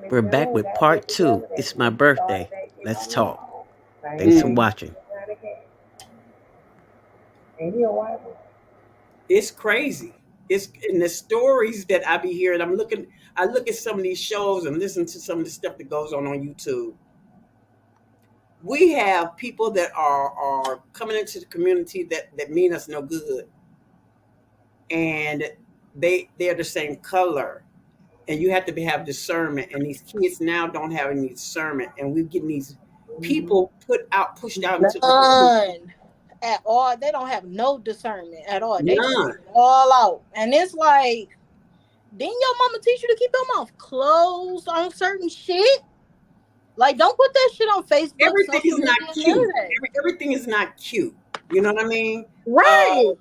We're back with part two. It's my birthday. Let's talk. Thanks for watching. It's crazy. It's in the stories that I be hearing. I look at some of these shows and listen to some of the stuff that goes on YouTube. We have people that are coming into the community that mean us no good, and they're the same color, and you have to have discernment. And these kids now don't have any discernment, and we're getting these people pushed out into the None at all. They don't have no discernment at all. They just none. all out, and it's like, didn't your mama teach you to keep your mouth closed on certain shit? Like, don't put that shit on Facebook. Everything is not cute. Everything is not cute. You know what I mean? Right.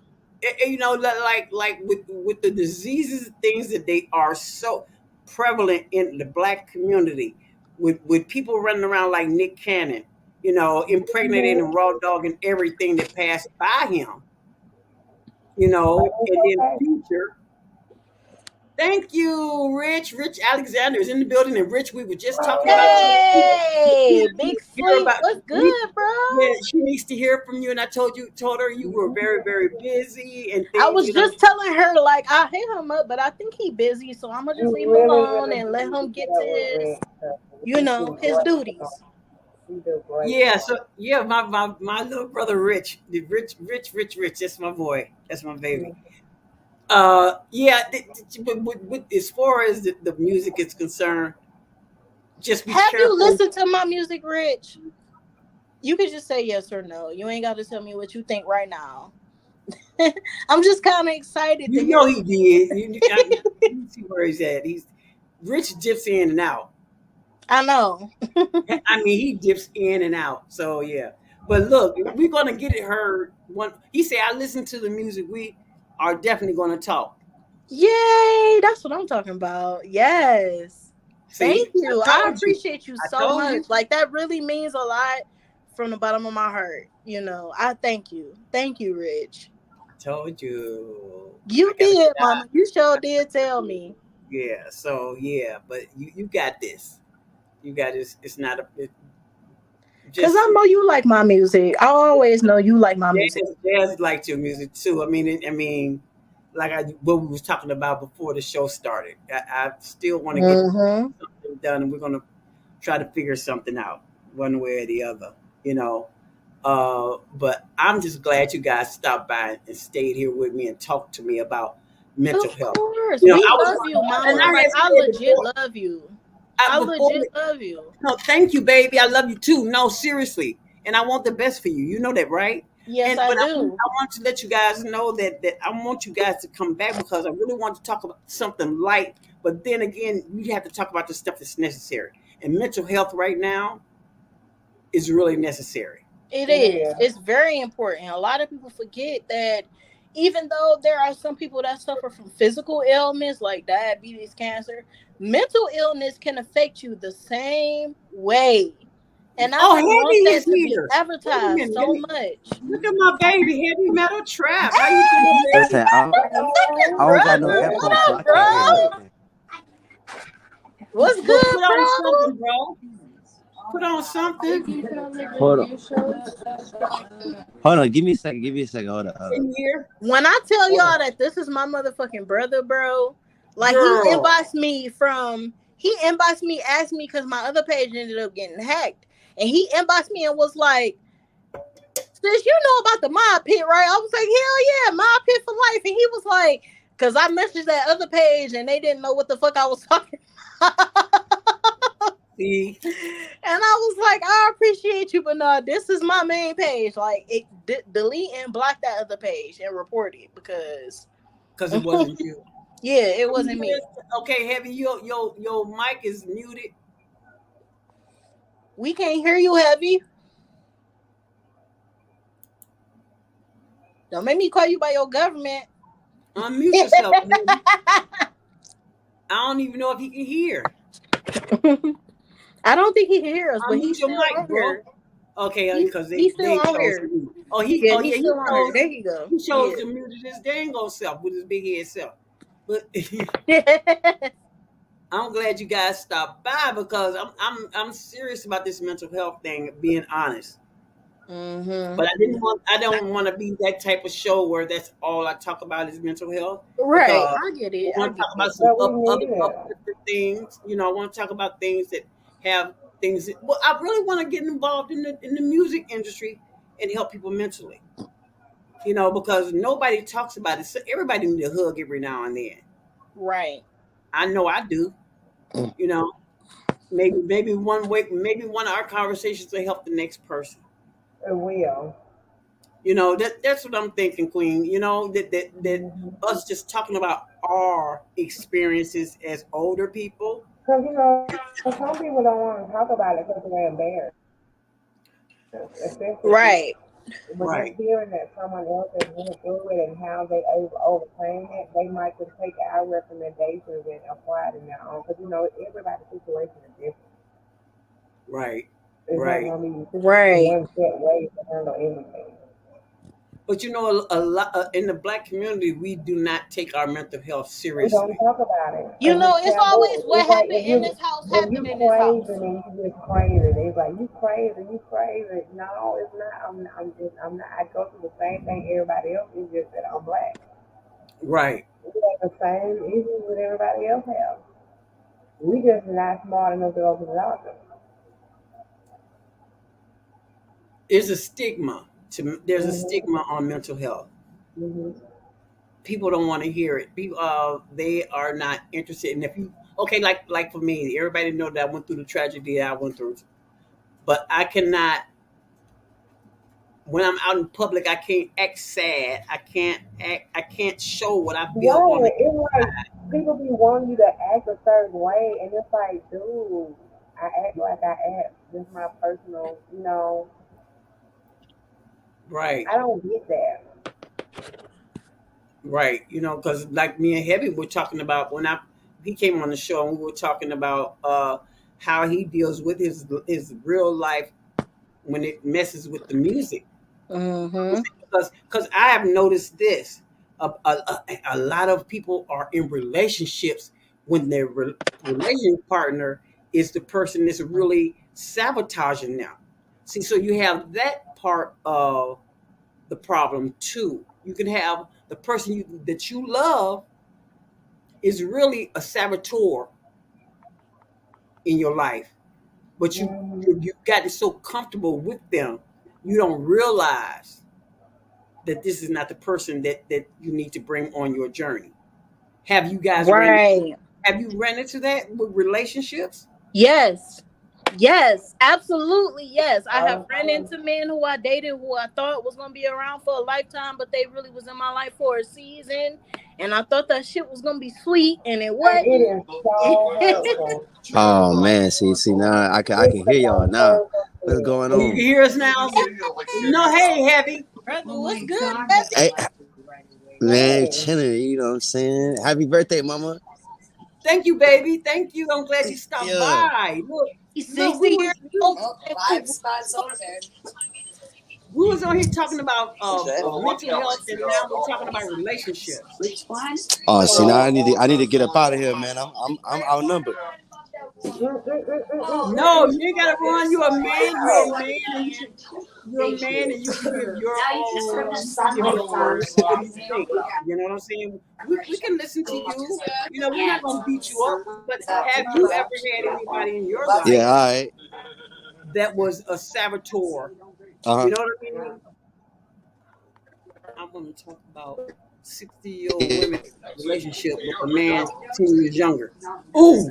You know, like with the diseases, things that they are so prevalent in the Black community, with people running around like Nick Cannon, you know, impregnating and raw dog and everything that passed by him. You know, and then future. Thank you, Rich. Rich Alexander is in the building, and Rich, we were just talking about you. Hey, Big Sleep, what's good, bro? Yeah, she needs to hear from you, and I told her you were very, very busy. And I was just telling her, like, I hit him up, but I think he busy, so I'm gonna just leave him alone and let him get to his, you know, his duties. Yeah, so yeah, my little brother Rich. That's my boy. That's my baby. Yeah, but as far as the music is concerned, just be careful. Have you listened to my music, Rich? You can just say yes or no. You ain't got to tell me what you think right now. I'm just kind of excited. You know he did. You see where he's at. Rich dips in and out. I know. I mean, he dips in and out. So yeah. But look, we're gonna get it heard. He said, "I listen to the music. We are definitely gonna talk." Yay! That's what I'm talking about. Yes. See, thank you. I appreciate you so much. You. Like, that really means a lot from the bottom of my heart. You know, I thank you. Thank you, Rich. I told you. You did, Mama. You sure did tell me. Yeah. So yeah, but you got this. You got this. It's not a. Because I know you like my music. I always know you like my music. Jazz liked your music too. I mean, like what we was talking about before the show started. I still want to get something done, and we're gonna try to figure something out one way or the other. You know, but I'm just glad you guys stopped by and stayed here with me and talked to me about mental health. Of course, you know, I love you, Mama. I legit love you. I legit love you. No, thank you, baby. I love you too. No, seriously. And I want the best for you. You know that, right? Yes, I do. I want to let you guys know that I want you guys to come back, because I really want to talk about something light. But then again, we have to talk about the stuff that's necessary. And mental health right now is really necessary. It is. It's very important. A lot of people forget that even though there are some people that suffer from physical ailments like diabetes, cancer, mental illness can affect you the same way. And I want that to be advertised so much. Look at my baby, Heavymetal Trap. How you doing? Listen, I don't got no headphones, so I can't hear. What's good, Put on something, bro. Put on something. Hold on. Give me a second. Hold on. When I tell y'all that this is my motherfucking brother, bro, like, he inboxed me, asked me, because my other page ended up getting hacked. And he inboxed me and was like, "Sis, you know about the mob pit, right?" I was like, "Hell yeah, mob pit for life." And he was like, because I messaged that other page and they didn't know what the fuck I was talking about. See? And I was like, "I appreciate you, but no, this is my main page. Like, delete and block that other page and report it, because it wasn't you." Yeah, it wasn't me. Okay, Heavy, your mic is muted. We can't hear you, Heavy. Don't make me call you by your government. Unmute yourself. I don't even know if he can hear. I don't think he can hear us, but he's still on here. Okay, because he's still on here. He's still on here. There you go. He shows the muted his dang old self with his big head self. But I'm glad you guys stopped by because I'm serious about this mental health thing. Being honest, but I don't want to be that type of show where that's all I talk about is mental health. Right, Because I get it. I want to talk about some other uplifting things. You know, I want to talk about things that have things. Well, I really want to get involved in the music industry and help people mentally. You know, because nobody talks about it. So everybody needs a hug every now and then. Right. I know I do. You know, maybe one way, maybe one of our conversations will help the next person. It will. You know, that's what I'm thinking, Queen. You know, that us just talking about our experiences as older people. Because, some people don't want to talk about it because they're embarrassed. Especially Right. when they're hearing that someone else has went through it and how they overcame it, they might just take our recommendations and apply it in their own. Because, everybody's situation is different. Right. It's Right. not going to be Right. one set way to handle anything. But a lot in the Black community, we do not take our mental health We seriously. don't talk about it. It's always what It's like happened in this house when happened you in this house. crazy and you just crazy. It's like you crazy. No, it's not. I'm not. I go through the same thing everybody else. It's just that I'm Black. Right. We have the same issues that everybody else has. We just not smart enough to go to the doctor. There's a stigma. There's a stigma on mental health. People don't want to hear it. People, they are not interested. And if you, okay, like for me, everybody know that I went through the tragedy that I went through, but I cannot. When I'm out in public, I can't act sad. I can't show what I feel. Right. It's like people be wanting you to act a certain way, and it's like, dude, I act like I act. This is my personal, Right. I don't get that. Right. You know, because like me and Heavy were talking about he came on the show and we were talking about how he deals with his real life when it messes with the music. Because I have noticed this. A lot of people are in relationships when their relationship partner is the person that's really sabotaging them. See, so you have that part of the problem too. You can have the person that you love is really a saboteur in your life, but you've gotten so comfortable with them, you don't realize that this is not the person that you need to bring on your journey. Have you guys have you ran into that with relationships? Yes, absolutely. Yes, I have ran into men who I dated who I thought was gonna be around for a lifetime, but they really was in my life for a season, and I thought that shit was gonna be sweet, and it wasn't. It is so hurtful. Oh man, see now I can hear y'all now. What's going Oh, you on? can hear us now? No, hey, Heavy. Brother, what's good? Hey, man, chilling. You know what I'm saying? Happy birthday, mama. Thank you, baby. Thank you. I'm glad you stopped Yeah. by. He's Look, 60 years old. we was on here talking about mental health, and now we're talking about relationships. Oh, see now I need to get up out of here, man. I'm outnumbered. No, you ain't gotta run. You're a man. You're a man, and you're a man, and you can give your own. You can give your words. What do you think? You know what I'm saying? We can listen to you. You know, we're not gonna beat you up. But have you ever had anybody in your life Yeah, all right. that was a saboteur? Uh-huh. You know what I mean? I'm gonna talk about 60-year-old women relationship with a man 10 years younger. Ooh,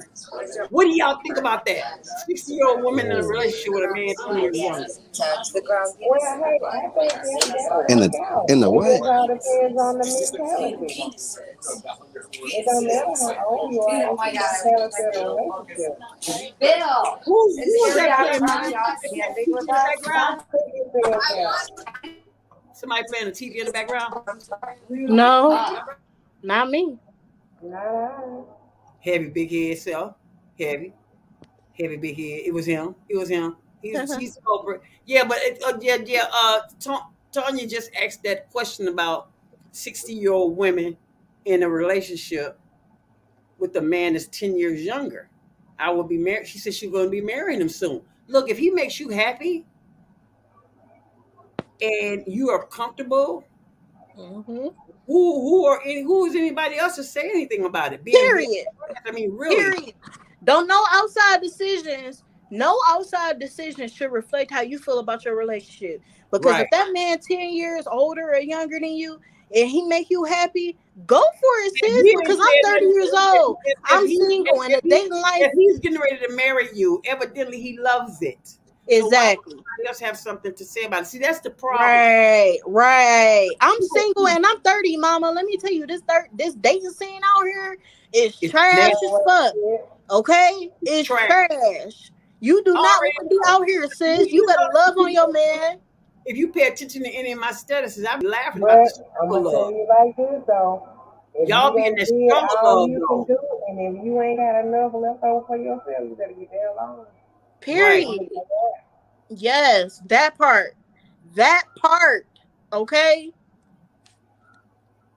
what do y'all think about that? 60-year-old woman in a relationship with a man 10 years younger. Well, hey, I think that In work the out. in the It what? just all depends on the mentality. It don't matter how old you are if you just have a better relationship. Who was that playing music? Somebody playing TV in the background? Somebody playing the TV in the background? No, not me. Nah. Heavy big head self. Heavy big head. It was him. He's over. Yeah, but Tanya just asked that question about 60-year-old women in a relationship with a man that's 10 years younger. I will be married. She said she's going to be marrying him soon. Look, if he makes you happy and you are comfortable, Mm-hmm. who is anybody else to say anything about it? Being Period. I mean, really. Period. Don't know outside decisions. No outside decisions should reflect how you feel about your relationship. Because Right. if that man 10 years older or younger than you and he make you happy, go for it, If sis. he Because didn't I'm say 30 years old. I'm single and the dating life. if he's getting ready to marry you, evidently he loves it. So why would Exactly. somebody else have something to say about it? See, that's the problem. Right. I'm single and I'm 30, mama. Let me tell you, this dating scene out here is It's trash nasty. as fuck. Okay? It's It's trash. trash. You do not want to be out here, sis. You better love on your man. If you pay attention to any of my statuses, I've been laughing about But the I'm struggle gonna tell love. you like this though. If you Y'all be in done that did struggle all love you can though. do, and if you ain't got enough left over for yourself, you better get the hell on. Right. Period. Yes, that part. That part. Okay?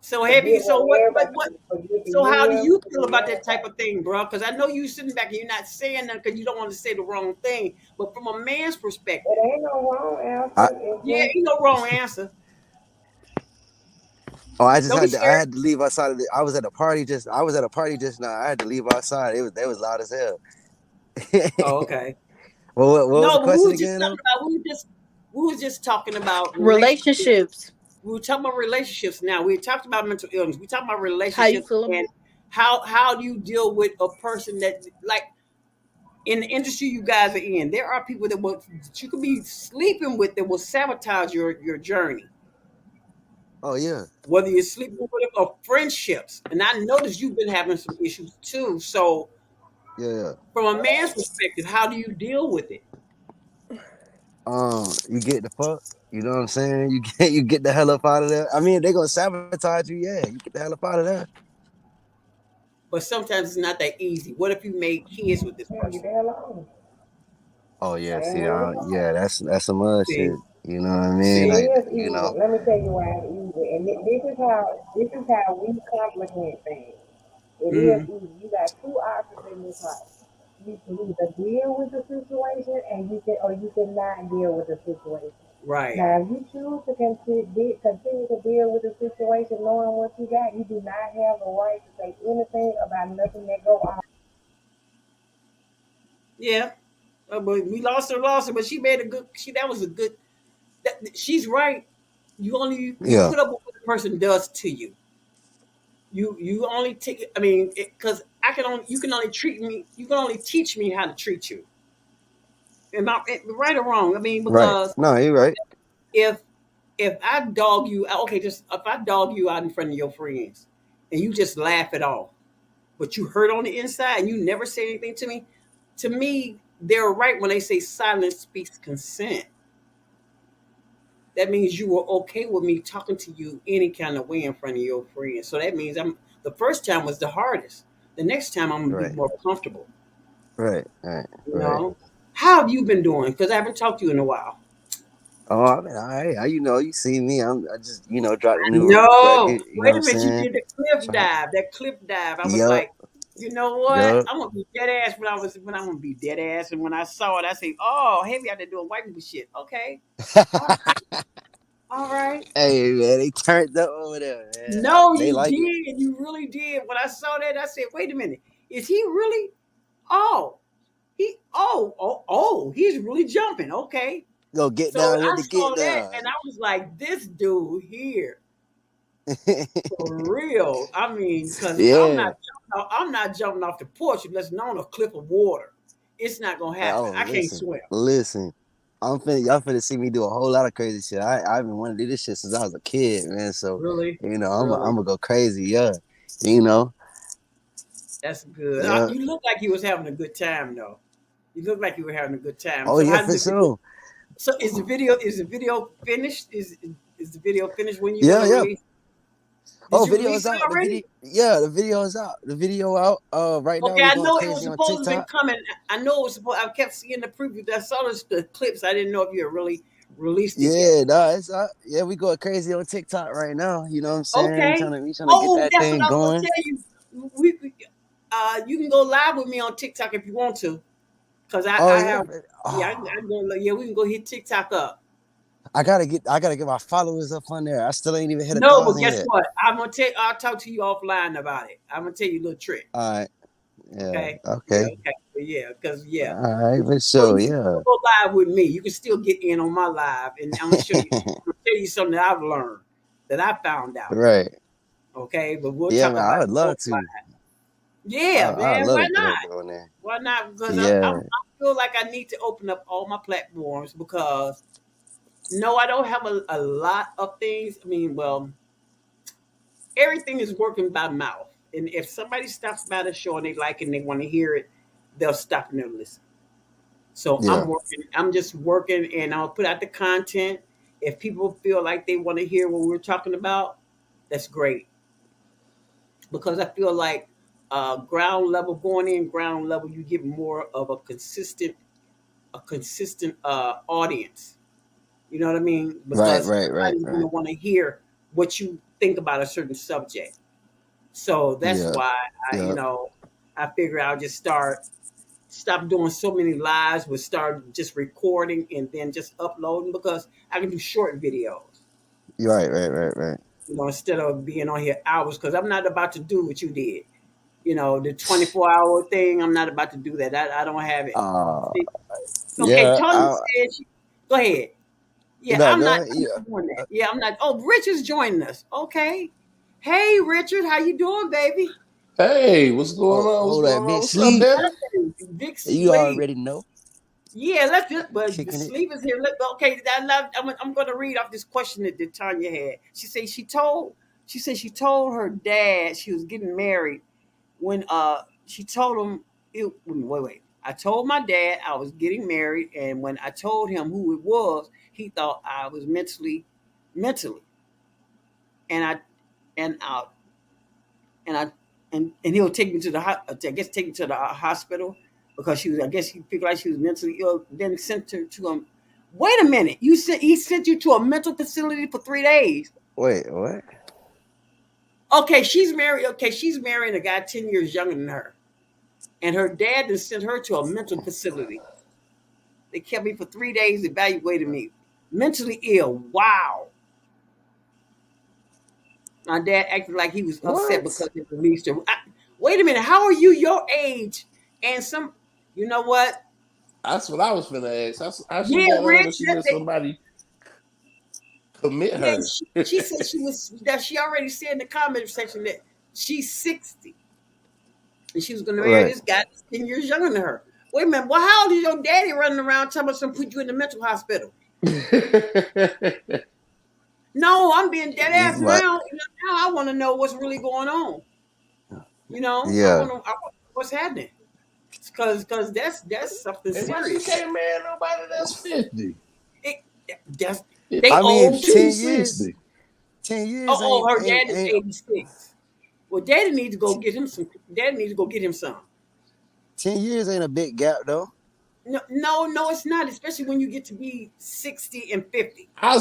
So heavy. Forget So what what? everybody forget the So how do years, you feel forget about that type everything. of thing, bro? Because I know you sitting back and you're not saying that because you don't want to say the wrong thing. But from a man's It perspective, ain't no wrong I, answer. It's yeah, just ain't no wrong answer. I just Don't be I scared. had to leave outside of I was at a party just now. I had to leave outside. They was loud as hell. Oh, okay. Well, what was No, the but we question were just again talking though? about we were just talking about relationships. Relationships. We were talking about relationships now. We talked about mental illness. We talked about How you relationships feel? and how do you deal with a person that like in the industry you guys are in, there are people that you could be sleeping with that will sabotage your journey. Oh yeah, Whether you're sleeping with them or friendships. And I noticed you've been having some issues too. So yeah. from a man's perspective, how do you deal with it? You get the fuck. You know what I'm saying? You get the hell up out of there. I mean, they gonna sabotage you. Yeah, you get the hell up out of there. But sometimes it's not that easy. What if you made kids with this yeah, get person? the hell on. Oh yeah, Ain't see, nothing wrong. yeah, that's some other See, shit. You know what I mean? It see, Like, is you easy. know, Let me tell you why it's easy. And this is how we complicate things. It is mm, easy. You got two options in this life. You can either deal with the situation and you can not deal with the situation. right. Now, if you choose to continue to deal with the situation knowing what you got, you do not have a right to say anything about nothing that go on. Yeah. But we lost her, but she made a good. That was a good. She's right. You yeah, put up with what the person does to you. You only take. I mean, because I can only you can only treat me. You can only teach me how to treat you. Am I right or wrong? I mean, right. because No, you're right. if if I dog you, okay, just if I dog you out in front of your friends, and you just laugh it off, but you hurt on the inside and you never say anything to me, they're right when they say silence speaks consent. That means you were okay with me talking to you any kind of way in front of your friends. So that means the first time was the hardest. The next time I'm gonna be Right, more comfortable. right, You right. know, how have you been doing? Because I haven't talked to you in a while. Oh, I mean, all right. You know, you see me. I just, dropped a new No, record. You know what wait I'm a minute. You saying? did the cliff Trying. dive. That cliff dive. I was Yup, like, you know what? yup. I'm gonna be dead ass when I'm gonna be dead ass. And when I saw it, I say, oh, heavy out there doing white people shit. Okay, all right, all right. Hey man, they turned up over there, man. No, They you like it. did. You really did. When I saw that, I said, wait a minute. Is he really? Oh, he's really jumping. Okay. Go get So down with I the saw get that down. and I was like, this dude here, for real. I mean, because Yeah. I'm not jumping off the porch unless on a cliff of water. It's not gonna happen. Oh, I can't listen, swim. listen. Y'all finna see me do a whole lot of crazy shit. I've been wanting to do this shit since I was a kid, man. So, Really? I'm Really? gonna go crazy, yeah. You know, That's good. yeah. You look like you was having a good time though. You look like you were having a good time. Oh So yeah, how did for the video sure. so is the video finished? Is the video finished when you're Yeah, gonna yeah. release? Did Oh, you video release is it out. already? The video is out. The video out. Right now Okay, we I going know it was crazy on supposed to have been TikTok. coming. I know it was supposed. I kept seeing the preview. I saw the clips. I didn't know if you had really released it yet. Yeah, nah, it's out. Yeah, we going crazy on TikTok right now. You know what I'm saying? Okay. We trying to get Oh, that that's what thing I was gonna going. tell you. We You can go live with me on TikTok if you want to, cause I yeah. have I we can go hit TikTok up. I gotta get my followers up on there. I still ain't even hit No, but 1,000 guess yet. what? I'll talk to you offline about it. I'm gonna tell you a little trick. All right. Yeah. Okay. Yeah. Okay. Okay. Yeah. Cause All right. For so sure. you can Yeah. go live with me. You can still get in on my live, and I'm gonna show you. I'm gonna tell you something that I've learned that I found out. Right. Okay, but we'll Yeah, talk man. I about would it love offline. to. Yeah, I'd man. love Why to get not? up there on there. Why not? Because Yeah. I feel like I need to open up all my platforms because no, I don't have a lot of things. I mean, well, everything is working by mouth. And if somebody stops by the show and they like it and they want to hear it, they'll stop and they'll listen. So Yeah. I'm working. I'm just working, and I'll put out the content. If people feel like they want to hear what we're talking about, that's great. Because I feel like ground level, going in ground level, you get more of a consistent audience. You know what I mean? Right. Because Right. Right. everybody's going to Right. want to hear what you think about a certain subject. So that's Yeah. why Yeah. I figure I'll just stop doing so many lives, but start just recording and then just uploading because I can do short videos. You're right. Right. Right. Right. Instead of being on here hours, because I'm not about to do what you did. The 24-hour thing. I'm not about to do that. I don't have it. Uh. See? Okay, Yeah. Tony said, go ahead. Yeah, No. I'm Go not ahead. Yeah. doing that. Yeah, I'm not. Oh, Richard's joining us. Okay. Hey, Richard, how you doing, baby? Hey, what's going on? What's Hold going that on? big What's up, sleep. baby? Big You sleep. already know. Yeah, let's just. But the Kicking it. sleep is here. Okay, I'm going to read off this question that Tanya had. She said she told her dad she was getting married when she told him. Wait. I told my dad I was getting married, and when I told him who it was, he thought I was mentally, and I and I and I and he'll take me to take me to the hospital because she was. I guess he figured like she was mentally ill. Then sent her to him. Wait a minute! He sent you to a mental facility for 3 days. Wait. What? Okay, she's married. Okay, she's marrying a guy 10 years younger than her, and her dad then sent her to a mental facility. They kept me for 3 days, evaluated me, mentally ill. Wow. My dad acted like he was upset What? because they released her. Wait a minute, how are you your age? And you know what? That's what I was finna ask. How she Yeah, got on Rich. that she let somebody commit Yeah, her? she said that she already said in the comment section that she's 60 and she was going to marry Right. this guy that's 10 years younger than her. Wait a minute. Well, how old is your daddy running around talking about something put you in the mental hospital? No, I'm being dead ass What? now. Now I want to know what's really going on. I Yeah. want to know what's happening. Because that's something And why she serious. can't marry nobody that's 50? It, that's It- they I mean, old too. 10 years. 60. 10 years Her dad is ain't. 86. Well, Daddy needs to go get him some. Daddy needs to go get him some. 10 years ain't a big gap though. No, it's not. Especially when you get to be 60 and 50. I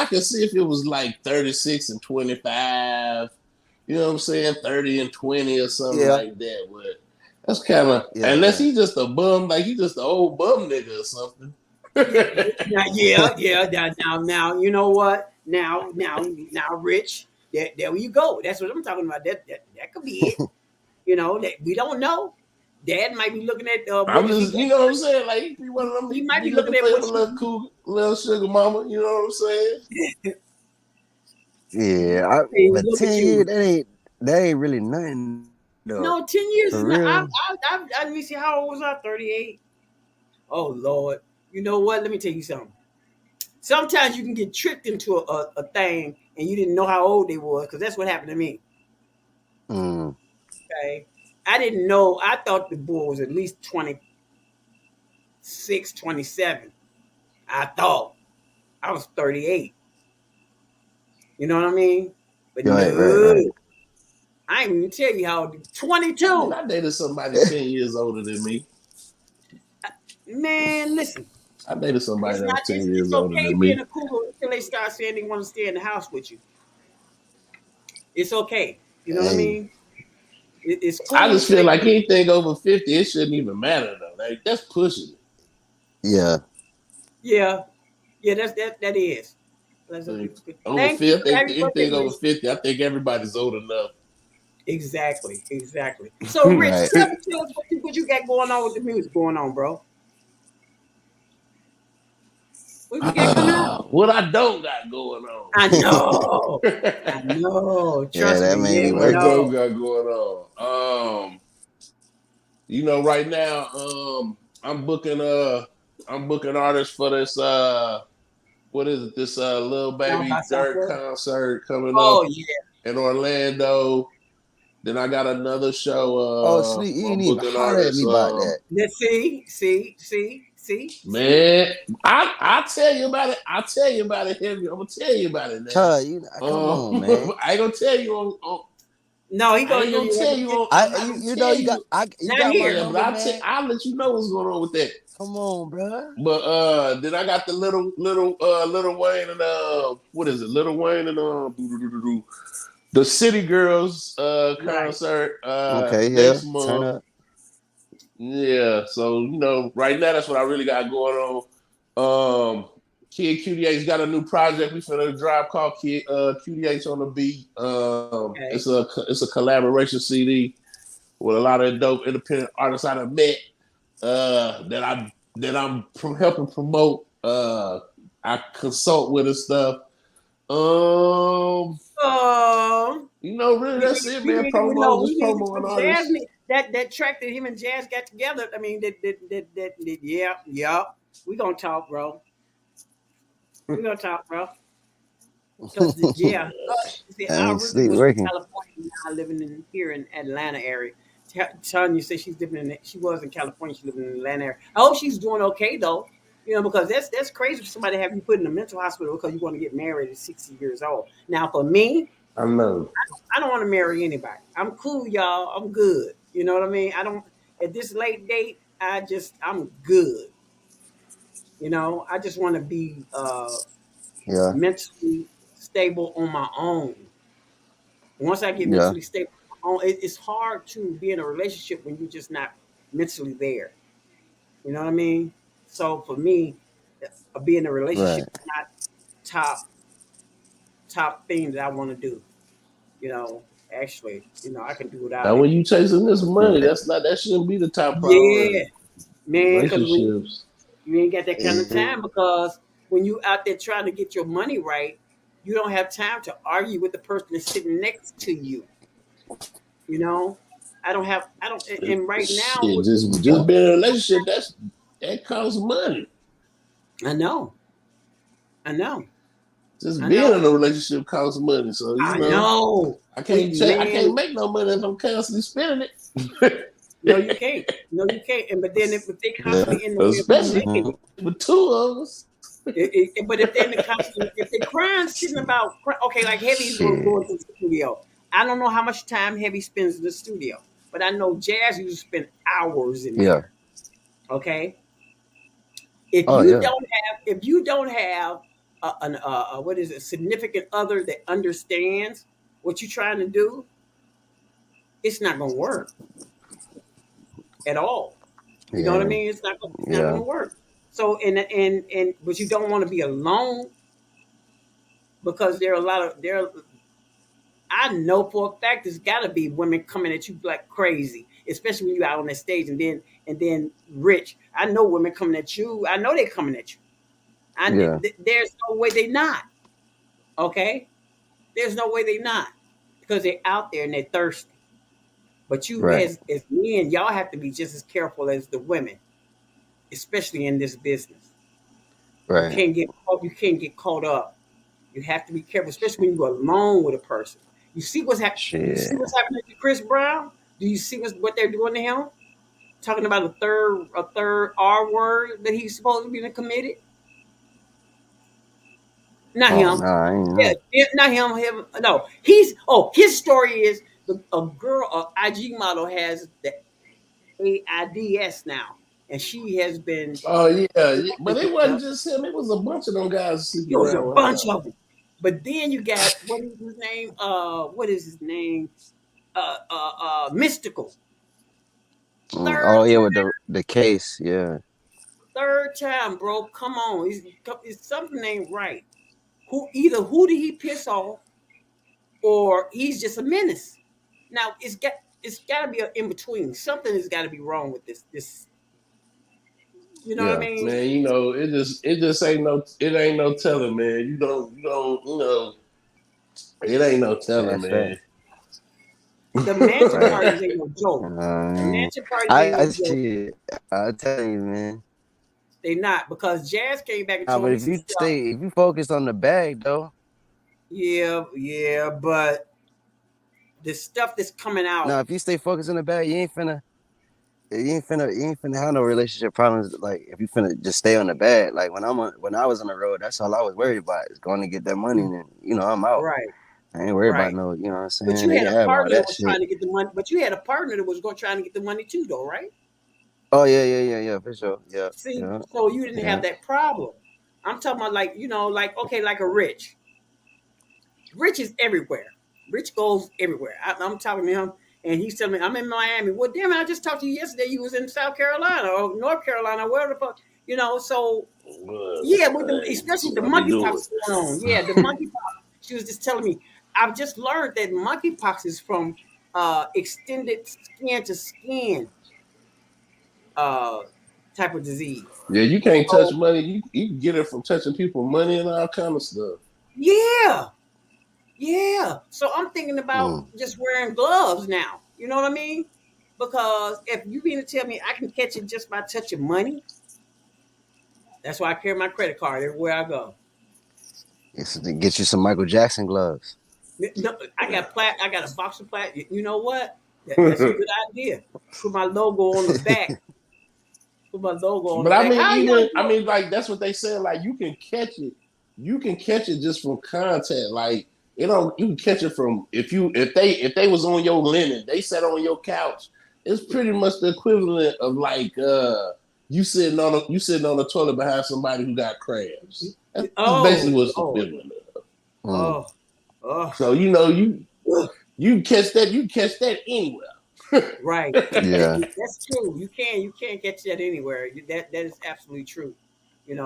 could see if it was like 36 and 25, you know what I'm saying? 30 and 20 or something Yeah. like that. But that's kind of, Yeah. unless Yeah. he just a bum, like he just an old bum nigga or something. Yeah. Now, you know what? Now, Rich. There you go. That's what I'm talking about. That could be it. That we don't know. Dad might be looking at I'm what is just, he? you know what I'm saying? Like he be one of them, He he might be be looking looking for at him what a she. little cool, little sugar mama. You know what I'm saying? Yeah. Hey, But look at 10 years you. that ain't really nothing though. No, 10 years is For not. real. Let me see. How old was I? 38. Oh Lord. You know what? Let me tell you something. Sometimes you can get tricked into a thing and you didn't know how old they was because that's what happened to me. Mm. Okay. I didn't know. I thought the boy was at least 26, 27. I thought I was 38. You know what I mean? But Right. no, I ain't even tell you how old. I mean, 22. I dated somebody 10 years older than me. Man, listen. I dated somebody It's that was not. 10 It's years older okay than being me. a cougar until they start saying they want to stay in the house with you. It's okay. You know what I Hey. mean? It's cool. I just feel like anything over 50, it shouldn't even matter though. Like that's pushing it. Yeah. Yeah. That is. Over 50, anything over 50, I think everybody's old enough. Exactly. So, Rich, Right. tell us what you got going on with the music going on, bro. What you got coming out? What I don't got going on. I know. Trust that me. may be What I Yeah, don't got going on. You know, right now, I'm booking artists for this what is it? This Lil Baby Dirt concert coming up in Orlando. Then I got another show. Sleep, you I'm didn't even booking holler at me about that. Let's see. Man, I'll tell you about it. I'll tell you about it, Heavy. I'm gonna tell you about it now. Come on, man. I ain't gonna tell you on no, he gonna tell you on. You got my number, man. I'll let you know what's going on with that. Come on, bro. But then I got the little Wayne and what is it? Little Wayne and the City Girls concert next month. Turn up. Yeah, so you know, right now that's what I really got going on. Kid QDH got a new project we finna drop called QDH on the Beat. It's a collaboration CD with a lot of dope independent artists I done met that I'm helping promote. I consult with and stuff. You know, really, that's it, man. Promoing artists. That track that him and Jazz got together. I mean, yeah. We gonna talk, bro. Because I originally was in California. Now I living here in Atlanta area. Tanya said she was in California. She living in the Atlanta area. I hope she's doing okay though. You know, because that's crazy for somebody to have you put in a mental hospital because you want to get married at 60 years old. Now, for me, I know I don't want to marry anybody. I'm cool, y'all. I'm good. You know what I mean? I don't at this late date. I'm good. You know, I just want to be mentally stable on my own. Once I get mentally stable on my own, it's hard to be in a relationship when you're just not mentally there. You know what I mean? So for me, being in a relationship is not top thing that I want to do. You know, actually, you know, I can do without. Now, when you chasing this money, that shouldn't be the top priority. Yeah, man, relationships. You ain't got that kind of time because when you out there trying to get your money right, you don't have time to argue with the person that's sitting next to you. You know, and right now, just being in a relationship that costs money. I know. Just being in a relationship costs money. So you know. I can't make no money if I'm constantly spending it. No, you can't. And but then if they constantly in the especially with two of us. But if they're in the if they're crying, sitting about like Heavy's going to the studio. I don't know how much time Heavy spends in the studio, but I know Jazz used to spend hours in there. Okay. If you don't have a significant other that understands what you're trying to do, it's not gonna work at all. You know what I mean? It's not gonna work. So but you don't want to be alone because I know for a fact there's gotta be women coming at you like crazy, especially when you're out on that stage and then Rich. I know women coming at you. I know they're coming at you. There's no way they're not. Okay? There's no way they're not. Because they're out there and they're thirsty. But you as men, y'all have to be just as careful as the women, especially in this business. Right. You can't get caught up. You have to be careful, especially when you're alone with a person. You see what's happening? You see what's happening to Chris Brown? Do you see what they're doing to him? Talking about a third R word that he's supposed to be committed. Not him. Not him. No, his story is a girl, an IG model has the AIDS now, and she has been. Oh yeah, but it wasn't just him. It was a bunch of them guys. It was a bunch of them. But then you got what is his name? Mystical. Oh yeah, with the case, yeah. Third time, bro. Come on, it's something ain't right. Who did he piss off, or he's just a menace? Now it's got to be in between. Something has got to be wrong with this. You know what I Yeah. mean? Man, it just ain't no telling, man. It ain't no telling, That's fact. man. The mansion Right. parties ain't no joke. The mansion parties ain't I no joke. see it. I tell you, man. They not, because Jazz came back and Nah, told but me some stuff. if you focus on the bag though. Yeah, but the stuff that's coming out. Now, if you stay focused on the bag, you ain't finna have no relationship problems. Like if you finna just stay on the bag. Like when I was on the road, that's all I was worried about is going to get that money, and I'm out. Right, I ain't worried about right. no, what I'm But saying? you They had can a have all partner that that was shit. trying to get the money. But you had a partner that was trying to get the money too, though, right? Oh yeah, for sure. Yeah, See, yeah, so you didn't yeah. have that problem. I'm talking about, like a Rich. Rich is everywhere. Rich goes everywhere. I'm talking to him, and he's telling me I'm in Miami. Well, damn it! I just talked to you yesterday. You was in South Carolina or North Carolina, wherever the fuck. So yeah, especially That's the what I be monkeypox doing. is going on. Yeah, the monkeypox. She was just telling me. I've just learned that monkeypox is from extended skin to skin uh, type of disease. Yeah, you can't touch So money. You can get it from touching people money and all kind of stuff. yeah, yeah. So I'm thinking about Mm. just wearing gloves now. You know what I mean? Because if you mean to tell me I can catch it just by touching money, that's why I carry my credit card everywhere I go. It's to get you some Michael Jackson gloves. No, I got a box of plat. You know what? That's a good idea. Put my logo on the back. Put my logo on But the back. How y'all do it? like that's what they said. Like you can catch it. You can catch it just from contact. Like you can catch it from if they was on your linen, they sat on your couch. It's pretty much the equivalent of like you sitting on the toilet behind somebody who got crabs. That's basically Oh what's the Lord. equivalent of. Mm. Oh. Oh. So you catch that anywhere. Right. Yeah, That's true. You can't catch that anywhere. That is absolutely true.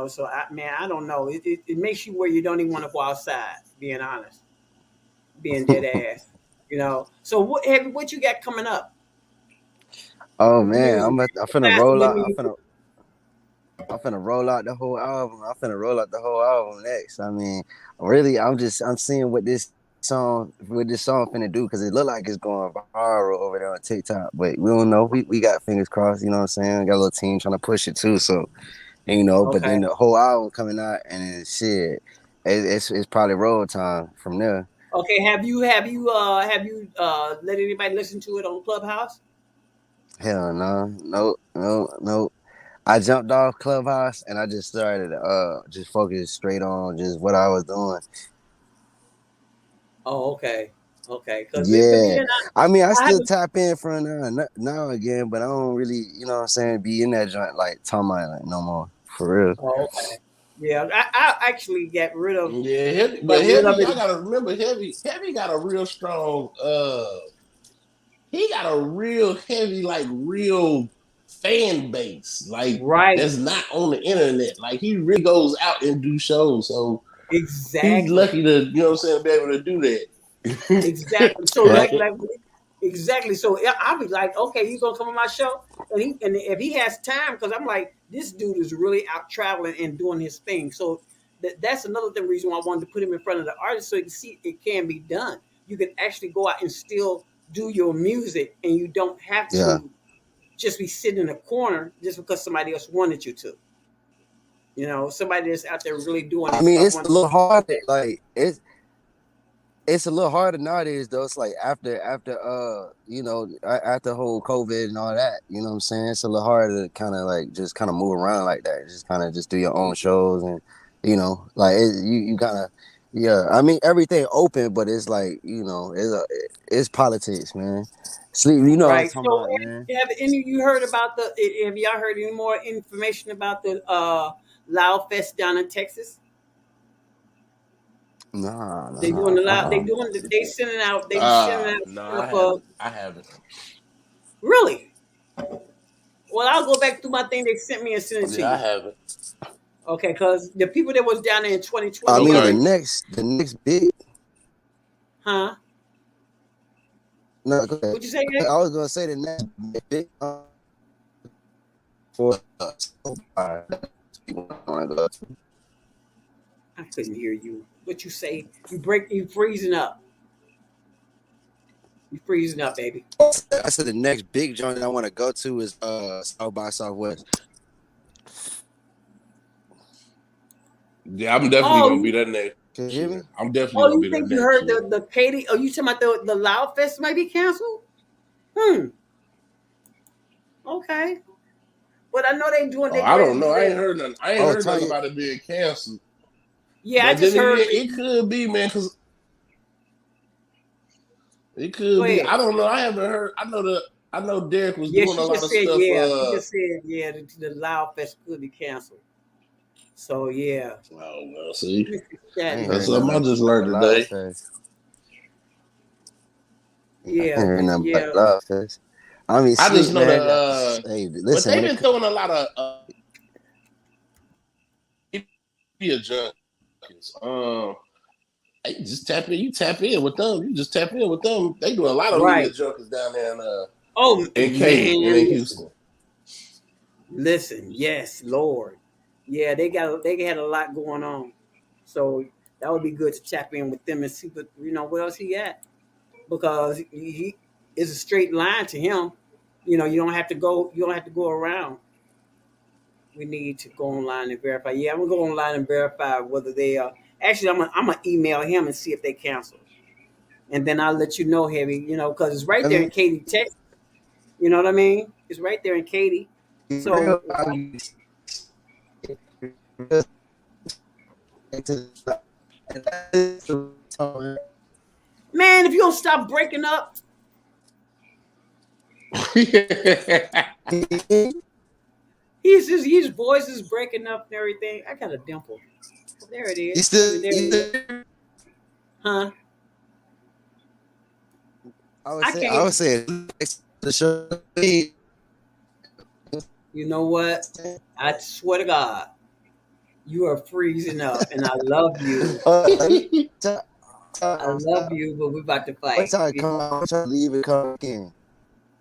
So I don't know. It makes you where you don't even want to go outside. Being honest, being dead ass. So what you got coming up oh with the man, music? I'm finna Besides roll the out. music. I'm finna roll out the whole album. I'm finna roll out the whole album next. I mean, really, I'm seeing what this song finna do because it look like it's going viral over there on TikTok. But we don't know. We got fingers crossed. You know what I'm saying? We got a little team trying to push it too. So but Okay. then the whole album coming out and then shit, it's probably roll time from there. Okay. Have you let anybody listen to it on Clubhouse? Hell no. I jumped off Clubhouse and I just started just focused straight on just what I was doing. Oh, okay. Okay. Because Yeah, I mean I I still haven't. tap in for now again, but I don't really, what I'm saying, be in that joint like talking about it like no more for real. Oh, okay. Yeah, I actually Yeah, heavy, got but rid heavy. of it. Y'all gotta remember, heavy. Heavy got a real strong. He got a real heavy, like real fan base. Like Right. that's not on the internet. Like he really goes out and do shows. So he's Exactly. lucky to, you know what I'm saying, be able to do that. Exactly. So Yeah, exactly. So yeah, I'll be like, okay, you gonna come on my show? And if he has time, because I'm like, this dude is really out traveling and doing his thing. So that's another reason why I wanted to put him in front of the artist so you can see it can be done. You can actually go out and still do your music, and you don't have yeah. to just be sitting in a corner just because somebody else wanted you to. Somebody that's out there really doing I his mean stuff. it's a little hard. Like it's a little harder nowadays though. It's like after the whole COVID and all that, you know what I'm saying? It's a little harder to kind of like just kind of move around like that. Just kind of just do your own shows and like you kind of yeah. I mean everything open, but it's like it's politics, man. Sleep, what I'm Right. talking So about, man. have any of you heard about have y'all heard any more information about the Loud Fest down in Texas? Nah. They doing a lot. They doing. They sending out. They sending out No, stuff. I haven't. Really? Well, I'll go back through my thing they sent me and send it to Yeah, I you. haven't. Okay, because the people that was down there in 2020. I mean, Okay. the next big. Huh? No, go ahead. What'd you say? Nick? I was gonna say the next big for I I couldn't hear you. What you say? You freezing up. You freezing up, baby. said the next big joint I want to go to is South by Southwest. Yeah, I'm definitely gonna be that next. Can you hear me? I'm definitely gonna be you that think next. you heard the Katie? Oh, you talking about the Loud Fest might be canceled? Okay. But I know they doing. They I don't know. I ain't heard nothing. I ain't heard nothing about it being canceled. Yeah, but I just heard it could be, man, because it could be. I don't know. I haven't heard. I know Derek was doing a lot of stuff. Yeah, she just said the Loud Fest could be canceled. So yeah. Oh well, see, that's something I just learned today. Yeah. I mean, I just know that. Hey, listen, but they've been throwing a lot of media junkies. Hey, just tap in. You tap in with them. You just tap in with them. They do a lot of media junkies down there in Houston. Listen, yes, Lord. Yeah, they had a lot going on. So that would be good to tap in with them and see what else he at. Because he is a straight line to him. You don't have to go around. We need to go online and verify. Yeah, I'm gonna go online and verify whether they are. Actually, I'm gonna email him and see if they cancel. And then I'll let you know, Heavy. Because it's right there in Katy, Texas. You know what I mean? It's right there in Katy. So. Man, if you don't stop breaking up. His voice is breaking up and everything. I got a dimple. There it is. Huh? I would say the show. You know what? I swear to God, you are freezing up, and I love you. I love you, but we're about to fight. I'm gonna try to leave and come back in.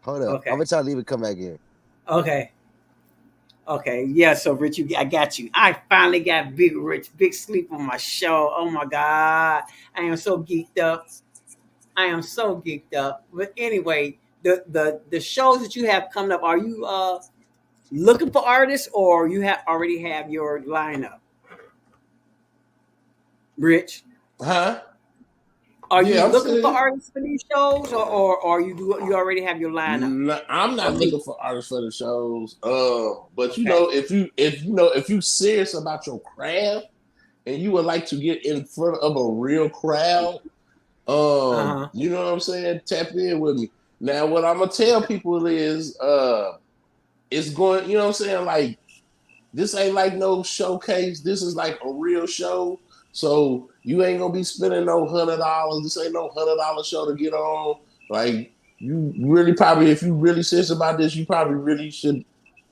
Hold up. Okay. I'm gonna try to leave and come back in. Okay. Yeah, so Rich, I got you. I finally got Big Sleep on my show. Oh my God. I am so geeked up. But anyway, the shows that you have coming up, are you looking for artists or you already have your lineup? Rich? Huh? Are you looking for artists for these shows, or you already have your lineup? No, I'm not looking for artists for the shows. But if you serious about your craft and you would like to get in front of a real crowd, you know what I'm saying? Tap in with me. Now, what I'm gonna tell people is, it's going. You know what I'm saying? Like, this ain't like no showcase. This is like a real show. So you ain't gonna be spending no $100. This ain't no $100 show to get on. Like, you really probably, if you really serious about this, you probably really should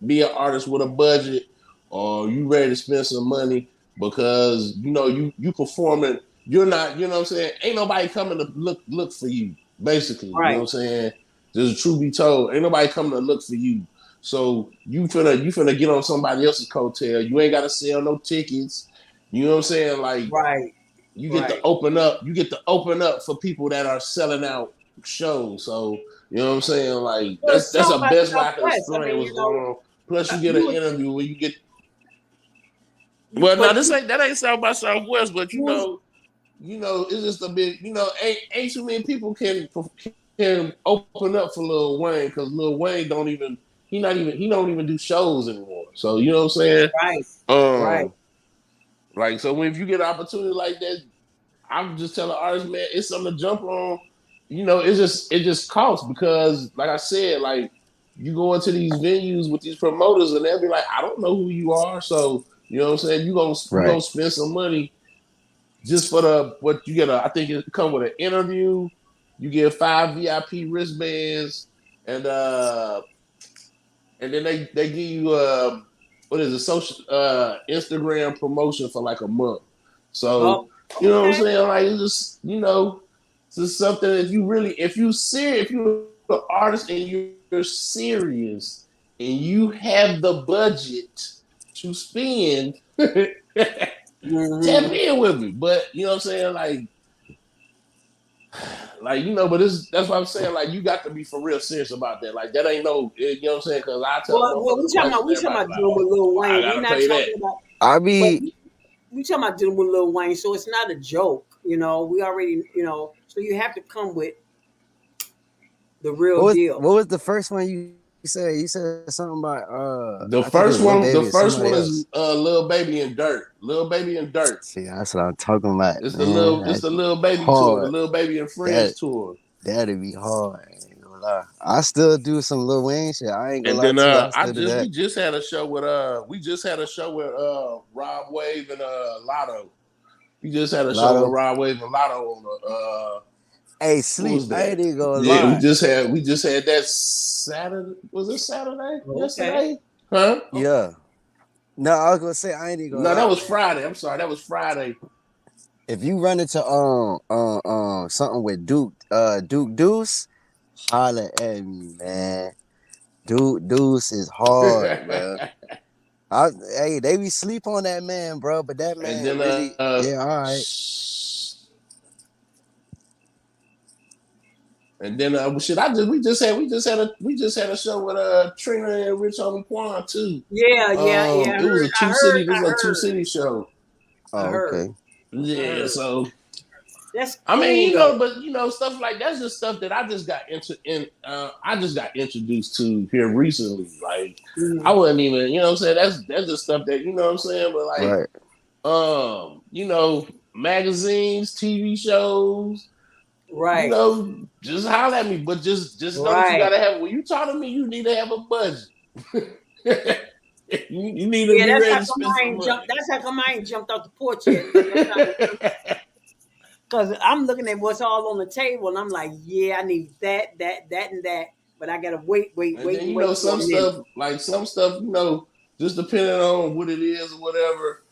be an artist with a budget, or you ready to spend some money because you performing. You're not, you know what I'm saying? Ain't nobody coming to look for you, basically. Right. You know what I'm saying? There's a truth be told. Ain't nobody coming to look for you. So you finna get on somebody else's coattail. You ain't gotta sell no tickets. You know what I'm saying? Like, right. You get to open up. You get to open up for people that are selling out shows. So you know what I'm saying? Like, that's the best way I can explain what's going on. Plus, you get an interview where you get. Well, no, that ain't South by Southwest, but you know, it's just a bit. Ain't too many people can open up for Lil Wayne because Lil Wayne don't even do shows anymore. So you know what I'm saying? Right. Right. Like, so if you get an opportunity like that, I'm just telling artists, man, it's something to jump on. It just costs because, like I said, like, you go into these venues with these promoters and they'll be like, I don't know who you are, so you know what I'm saying? You gonna spend some money just for what you get. I think it come with an interview. You get 5 VIP wristbands, and then they give you what is it, social Instagram promotion for like a month. So you know what I'm saying? Like it's just it's just something if you're serious, if you're an artist and you're serious and you have the budget to spend, tap in with me. But you know what I'm saying? Like but that's what I'm saying. Like you got to be for real serious about that. Like that ain't no, you know what I'm saying? Because I tell we talking about dealing with Lil Wayne. We're not talking about. We talking about dealing with Lil Wayne, so it's not a joke. We already, so you have to come with the real deal. What was the first one you said? You said something about the first one. The first one is Lil Baby and Dirt. Lil Baby and Dirt. See, that's what I'm talking about. It's the Lil Baby tour, the Lil Baby and Friends tour. That'd be hard. I ain't gonna lie. I still do some Lil Wayne shit. I ain't gonna lie. And then we just had a show with Rob Wave and Lotto. We just had a show with Rob Wave and Lotto on the Hey, Sleep. I ain't even gonna lie. Yeah, we just had that Saturday. Was it Saturday? Yesterday? Huh? Yeah. No, I was gonna say I ain't even gonna lie. No, that was Friday. I'm sorry, that was Friday. If you run into something with Duke Deuce, holla at me, man. Duke Deuce is hard, man. Hey, they be sleep on that man, bro. But that man really, yeah, all right. And then we just had a show with Trina and Rich Homie Quan too. Yeah. It was a two city show. Oh, okay. Yeah, so that's I mean, but stuff like that's just stuff that I just got introduced to here recently. Like I wasn't even, you know what I'm saying? That's just stuff that, you know what I'm saying? But like magazines, TV shows, right. Just holler at me. But just know that you gotta have when you talk to me, you need to have a budget. You need to be ready to spend some money. That's how come I ain't jumped off the porch yet. Because I'm looking at what's all on the table, and I'm like, yeah, I need that, and that. But I gotta wait. And some stuff, just depending on what it is or whatever,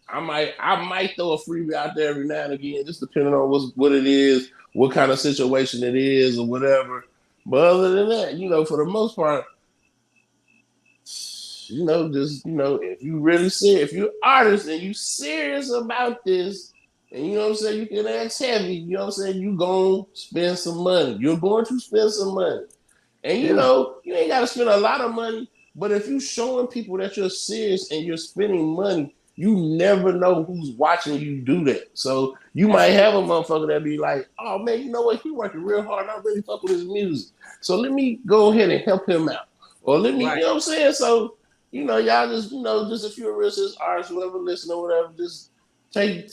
I might throw a freebie out there every now and again, just depending on what it is, what kind of situation it is, or whatever. But other than that, for the most part, if you really serious, if you're an artist and you serious about this, and you know what I'm saying, you can ask heavy, you know what I'm saying, you gonna spend some money. You're going to spend some money. And you ain't gotta spend a lot of money, but if you're showing people that you're serious and you're spending money, you never know who's watching you do that. So you might have a motherfucker that be like, oh man, you know what, he working real hard, I really fuck with his music. So let me go ahead and help him out. Or let me, you know what I'm saying? So y'all just, just if you're a real artist, whoever listen or whatever, just take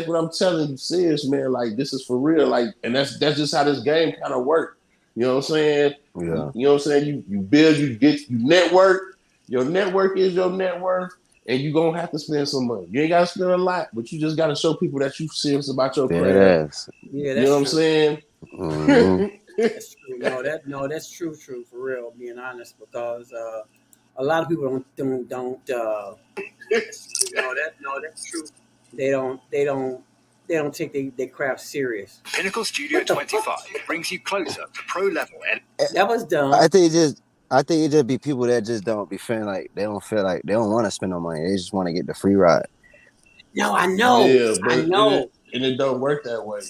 what I'm telling you serious, man. Like this is for real. Like, and that's just how this game kind of works. You know what I'm saying? Yeah. You know what I'm saying? You build, you network. Your network is your net worth, and you're gonna have to spend some money. You ain't gotta spend a lot, but you just gotta show people that you serious about your craft. Yeah, you know what I'm saying? Mm-hmm. That's true. No, that's true for real, being honest, because a lot of people don't that's true. They don't take their craft serious. Pinnacle Studio 25 brings you closer to pro level. That was dumb. I think it just be people that just don't be feeling like they don't want to spend no money. They just want to get the free ride. No, I know. Yeah, I know. And it don't work that way.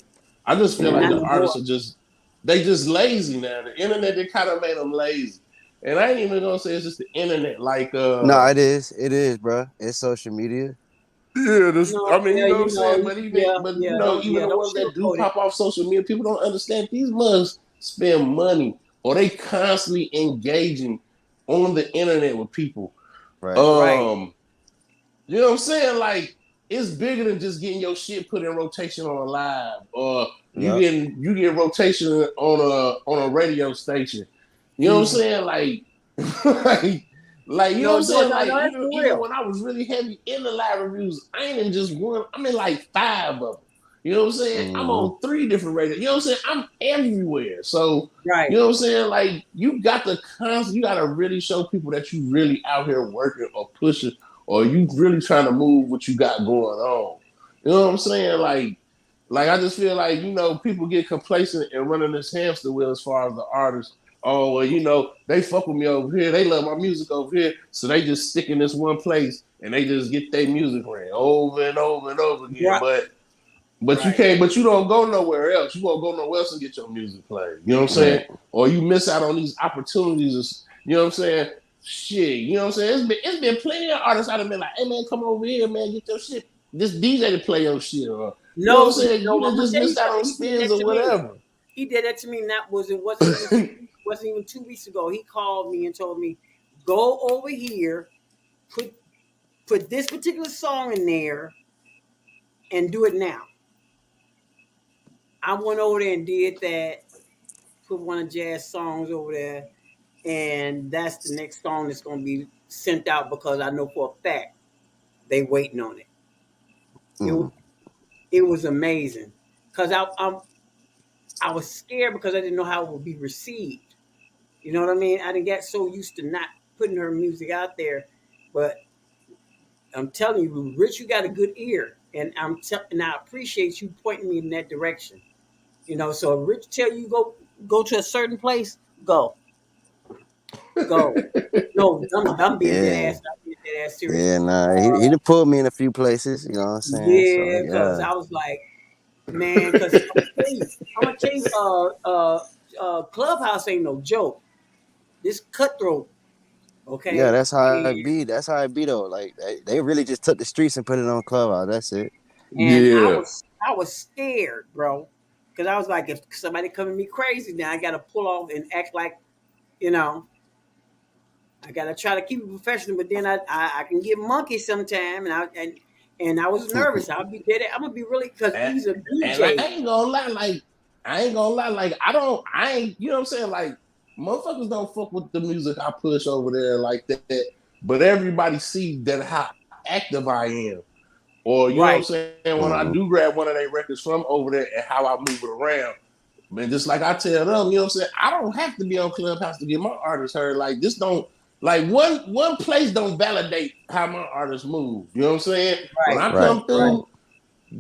I just feel like the artists are just lazy now. The internet, they kind of made them lazy. And I ain't even gonna say it's just the internet. Like no, it is, bro. It's social media. Yeah, you know what I'm saying? But even the ones that do pop off social media, people don't understand these mugs spend money or they constantly engaging on the internet with people. Right. You know what I'm saying? Like it's bigger than just getting your shit put in rotation on a live or you get rotation on a radio station. You know what I'm saying? Like Like, you know what I'm saying? Like, that's for even real. when I was really heavy in the live reviews, I ain't in just one. I'm in like 5 of them. You know what I'm saying? I'm on 3 different radios. You know what I'm saying? I'm everywhere. So, Right. you know what I'm saying? Like, you got to really show people that you really out here working or pushing, or you really trying to move what you got going on. You know what I'm saying? Like I just feel like, you know, people get complacent and running this hamster wheel as far as the artists. Oh, well, you know, they fuck with me over here. They love my music over here. So they just stick in this one place and they just get their music ran over and over and over again. Right. But you can't, but you don't go nowhere else. You won't go nowhere else and get your music played. You know what I'm saying? Right. Or you miss out on these opportunities. You know what I'm saying? Shit. You know what I'm saying? It's been plenty of artists out of been like, hey man, come over here, man, get your shit. This DJ to play your shit. Or, you know what I'm saying? You I'm done gonna just tell you missed out on something. He did spins that or to whatever. me. He did that to me, and that wasn't even 2 weeks ago. He called me and told me, go over here, put this particular song in there, and do it now. I went over there and did that, put one of Jazz songs over there, and that's the next song that's going to be sent out because I know for a fact they waiting on it. It was amazing because I was scared because I didn't know how it would be received. You know what I mean? I didn't get so used to not putting her music out there, but I'm telling you, Rich, you got a good ear, and and I appreciate you pointing me in that direction. You know, so if Rich tell you go to a certain place, go. No, I'm being dead ass. I'm being dead ass serious. Yeah, nah. He done pulled me in a few places, you know what I'm saying? So Yeah, because yeah. I was like, man, because I'm gonna tell you, Clubhouse ain't no joke. This cutthroat, Yeah, okay, that's how it and be. That's how it be though. Like they really just took the streets and put it on Clubhouse. That's it. Yeah. I was scared, bro, because I was like, if somebody come at me crazy, now I got to pull off and act like, you know, I got to try to keep it professional, but then I can get monkey sometime, and I was nervous. I'll be dead. I'm gonna be really because he's a And I DJ. ain't gonna lie, like I ain't, you know what I'm saying? Like, motherfuckers don't fuck with the music I push over there like that. But everybody see that how active I am. Or, you know what I'm Right. saying? When I do grab one of their records from over there and how I move it around. Man, just like I tell them, you know what I'm saying? I don't have to be on Clubhouse to get my artists heard. Like, this don't, like, one place don't validate how my artists move. You know what I'm saying? When Right. I Right, come through, right.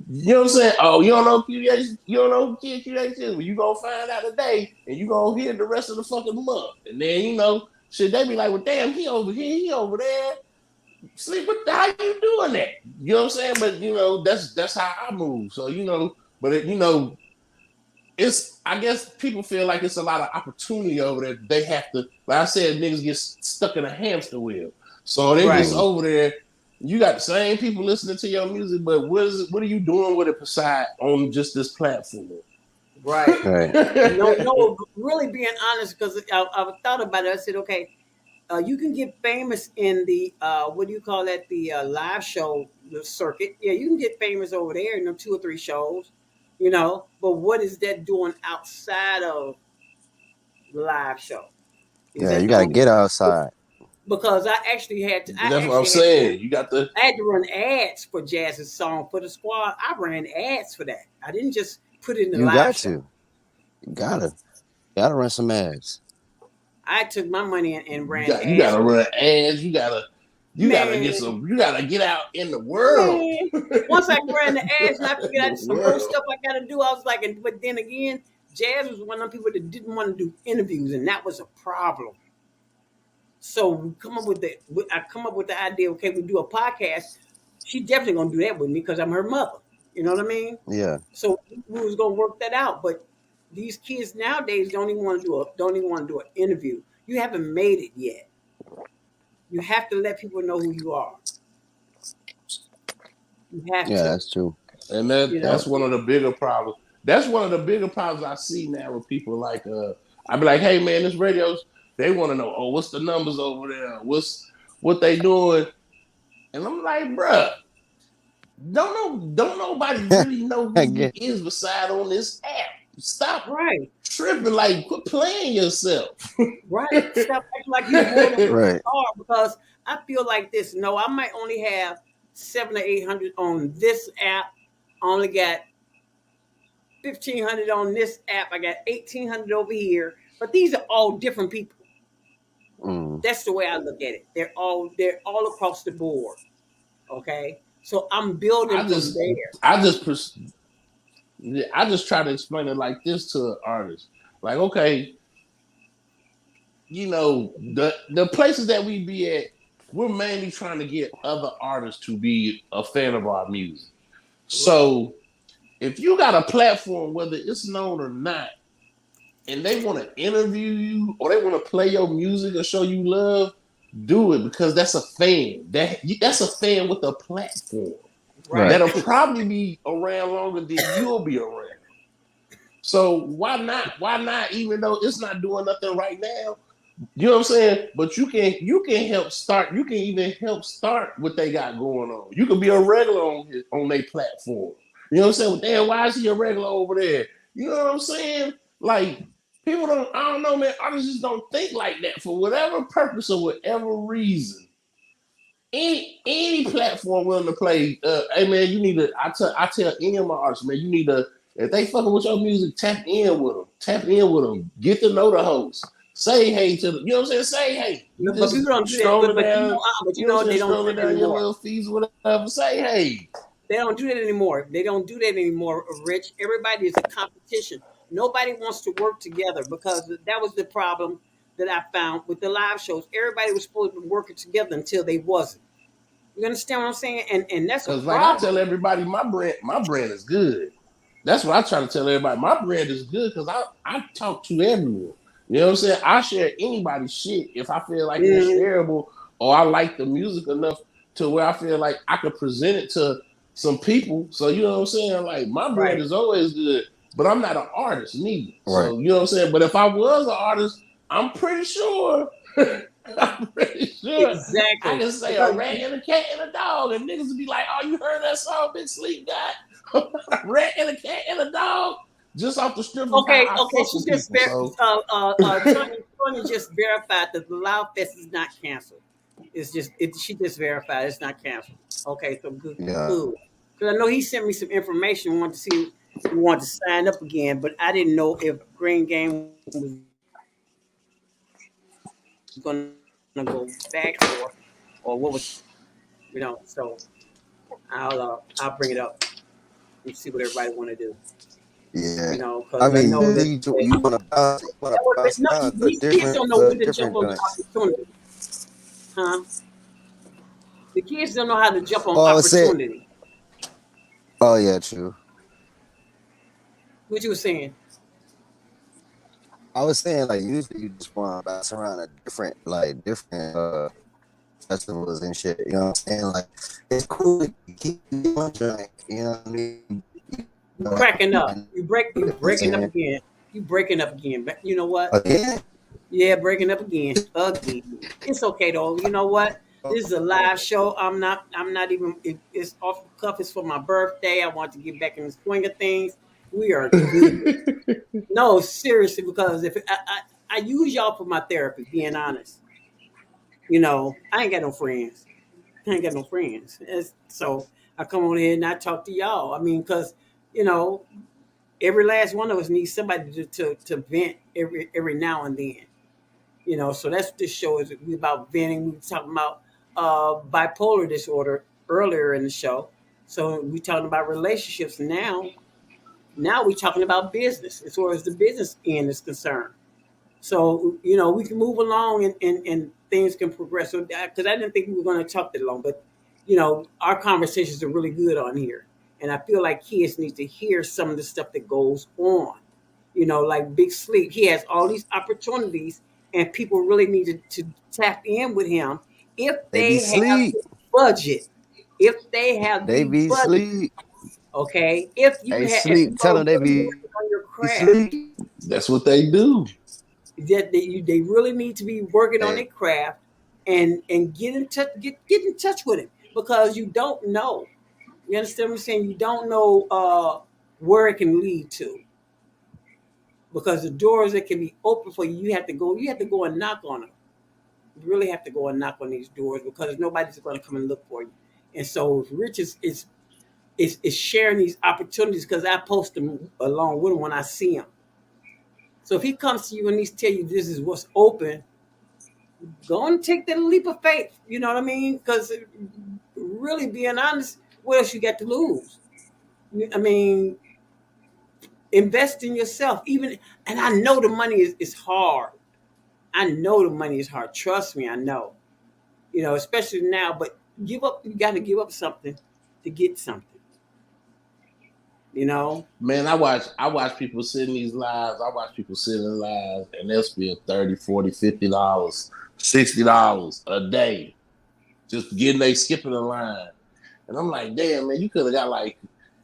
you know what I'm saying? Oh, you don't know QDH, you don't know who Kid QDH is. Well, you gonna find out today, and you gonna hear the rest of the fucking month. And then, you know, shit, they be like, well, damn, he over here, he over there. Sleep, how you doing that? You know what I'm saying? But, you know, that's how I move. So, you know, but you know, it's, I guess people feel like it's a lot of opportunity over there. They have to, like I said, niggas get stuck in a hamster wheel. So they Right. just over there. You got the same people listening to your music, but what are you doing with it beside on just this platform? Right. Right. No, really being honest, because I've thought about it. I said, okay, you can get famous in the what do you call that? The live show, the circuit. Yeah, you can get famous over there in the 2 or 3 shows, you know. But what is that doing outside of the live show? Is Yeah, that you the gotta only? get outside. Because That's what I'm saying. You got the I had to run ads for Jazz's song for the squad. I ran ads for that. I didn't just put it in the You live got show. to. You gotta run some ads. I took my money and ran you ads. gotta run ads. You gotta Man, you gotta get out in the world. once I ran the ads and I figured The out some more world. stuff I got to do, I was like, but then again, Jazz was one of the people that didn't want to do interviews, and that was a problem. So I come up with the idea. Okay, we do a podcast. She definitely gonna do that with me because I'm her mother. You know what I mean? Yeah. So we was gonna work that out. But these kids nowadays don't even want to do an interview. You haven't made it yet. You have to let people know who you are. You have Yeah, to. that's true. And You know. that's one of the bigger problems. That's one of the bigger problems I see now with people like I be like, hey man, this radio's they want to know, oh, what's the numbers over there? What they doing? And I'm like, bruh, don't nobody really know who you Get- is beside on this app. Stop Right. tripping. Like, quit playing yourself. Right. Stop acting like you're more than what Right. you are, because I feel like this. No, I might only have 700 or 800 on this app. I only got 1,500 on this app. I got 1,800 over here. But these are all different people. Mm. That's the way I look at it. They're all across the board. Okay. So I'm building I from just try to explain it like this to an artist. Like, okay, you know, the places that we be at, we're mainly trying to get other artists to be a fan of our music. So if you got a platform, whether it's known or not, and they want to interview you or they want to play your music or show you love, do it, because that's a fan. That's a fan with a platform. Right. That'll probably be around longer than you'll be around. So why not? Why not? Even though it's not doing nothing right now, you know what I'm saying? But you can help start. You can even help start what they got going on. You can be a regular on their platform. You know what I'm saying? Well, damn, why is he a regular over there? You know what I'm saying? Like, people don't. I don't know, man. Artists just don't think like that for whatever purpose or whatever reason. Any platform willing to play, hey man, you need to. I tell any of my artists, man, you need to. If they fucking with your music, tap in with them. Tap in with them. Get to know the host. Say hey to them. You know what I'm saying? Say hey. You But people don't do that. But you know they don't do strolling that down your anymore. little fees, whatever. Say hey. They don't do that anymore. They don't do that anymore, Rich. Everybody is a competition. Nobody wants to work together, because that was the problem that I found with the live shows. Everybody was supposed to be working together until they wasn't. You understand what I'm saying? And that's a Because like I problem. tell everybody, my brand is good. That's what I try to tell everybody. My brand is good because I talk to everyone. You know what I'm saying? I share anybody's shit if I feel like it's shareable, or I like the music enough to where I feel like I could present it to some people. So you know what I'm saying? Like, my brand Right. is always good, but I'm not an artist neither. Right. So you know what I'm saying? But if I was an artist, I'm pretty sure I Exactly. can say a rat and a cat and a dog, and niggas would be like, "Oh, you heard that song, Big Sleep God? A rat and a cat and a dog." Just off the strip of Okay. how I Okay. fuck She with just people. So Tony just verified that the Loud Fest is not canceled. It's just she just verified it's not canceled. Okay. So good. Yeah. Cool. Because I know he sent me some information. Wanted to see if he wanted to sign up again, but I didn't know if Green Game was going to go back or what was, So I'll bring it up and see what everybody want to do. Yeah. Because I I mean, know that you want to bounce around to these kids don't know when to jump different on the joints. opportunity, huh? The kids don't know how to jump on Oh, I was saying. opportunity. Oh yeah, true. What you were saying? I was saying, like, usually you just want to bounce around at different festivals and shit. You know what I'm saying? Like, it's cool to keep doing joint. You know what I mean? You cracking up. You breaking up again. You breaking up again. But you know what? Again? Yeah, breaking up again. Again. It's okay though. You know what? This is a live show. I'm not even. It's off the cuff. It's for my birthday. I want to get back in the swing of things. We are good. No, seriously, because if I use y'all for my therapy, being honest. I ain't got no friends. So I come on here and I talk to y'all. I mean, because every last one of us needs somebody to vent every now and then. So that's what this show is. We about venting. We were talking about bipolar disorder earlier in the show. So we talking about relationships now. Now we're talking about business as far as the business end is concerned. So, we can move along and things can progress. So, because I didn't think we were going to talk that long, but, our conversations are really good on here. And I feel like kids need to hear some of the stuff that goes on. Like Big Sleep, he has all these opportunities, and people really need to tap in with him if they have the budget. If they have They the be budget. sleep. Okay, if you Hey, have sleep. Tell them they be on your craft, sleep. that's what they do. that they really need to be working on their craft and get in touch with it, because you don't know. You understand what I'm saying? You don't know where it can lead to. because the doors that can be open for you, you have to go and knock on them. You really have to go and knock on these doors because nobody's going to come and look for you. And so Rich is sharing these opportunities because I post them along with him when I see him. So if he comes to you and he's tell you this is what's open, go and take that leap of faith. You know what I mean? Because really being honest, what else you got to lose? I mean, invest in yourself. And I know the money is hard. I know the money is hard. Trust me, I know. You know, especially now. But give up. You got to give up something to get something. You know, man, I watch people sit in these lives. I watch people sit in lives and they'll spend $30, $40, $50, $60 a day just getting they skipping the line. And I'm like, damn, man, you could have got like,